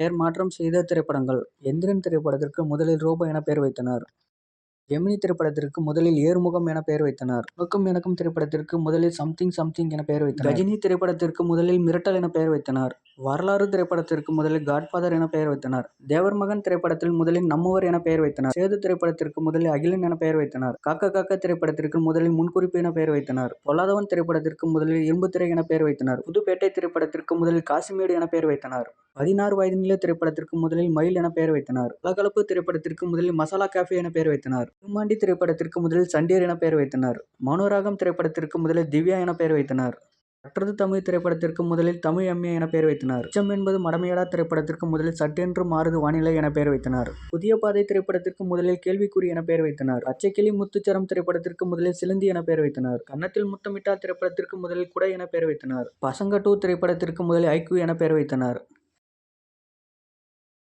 பெயர் மாற்றம் செய்த திரைப்படங்கள். எந்திரன் திரைப்படத்திற்கு முதலில் ரோபோ என பெயர் வைத்தனர். ஜெமினி திரைப்படத்திற்கு முதலில் ஏறுமுகம் என பெயர் வைத்தனர். உனக்கும் எனக்கும் திரைப்படத்திற்கு முதலில் சம்திங் சம்திங் என பெயர் வைத்தனர். கஜினி திரைப்படத்திற்கு முதலில் மிரட்டல் என பெயர் வைத்தனர். வரலாறு திரைப்படத்திற்கு முதலில் காட்ஃபாதர் என பெயர் வைத்தனர். தேவர் மகன் திரைப்படத்தில் முதலில் நம்மவர் என பெயர் வைத்தனர். சேது திரைப்படத்திற்கு முதலில் அகிலன் என பெயர் வைத்தனர். காக்க காக்க திரைப்படத்திற்கு முதலில் முன்குறிப்பு என பெயர் வைத்தனர். பொல்லாதவன் திரைப்படத்திற்கு முதலில் இரும்புத்திரை என பெயர் வைத்தனர். புதுப்பேட்டை திரைப்படத்திற்கு முதலில் காசிமேடு என பெயர் வைத்தனர். 16 வயது நிலை திரைப்படத்திற்கு முதலில் மயில் என பெயர் வைத்தனர். கலகலப்பு திரைப்படத்திற்கு முதலில் மசாலா கேஃபே என பெயர் வைத்தனர். திருமாண்டி திரைப்படத்திற்கு முதலில் சண்டியர் என பெயர் வைத்தனர். மனோராகம் திரைப்படத்திற்கு முதலில் திவ்யா என பெயர் வைத்தனர். கற்றது தமிழ் திரைப்படத்திற்கு முதலில் தமிழ் எம்ஏ என பெயர் வைத்தனர். அச்சம் என்பது மடமையடா திரைப்படத்திற்கு முதலில் சட்டென்று மாறுது வானிலை என பெயர் வைத்தனர். புதிய பாதை திரைப்படத்திற்கு முதலில் கேள்விக்குறி என பெயர் வைத்தனர். பச்சைக்கிளி முத்துச்சரம் திரைப்படத்திற்கு முதலில் சிலந்தி என பெயர் வைத்தனர். கன்னத்தில் முத்தமிட்டால் திரைப்படத்திற்கு முதலில் குடை என பெயர் வைத்தனர். பசங்க 2 திரைப்படத்திற்கு முதலில் ஐக்யூ என பெயர் வைத்தனர்.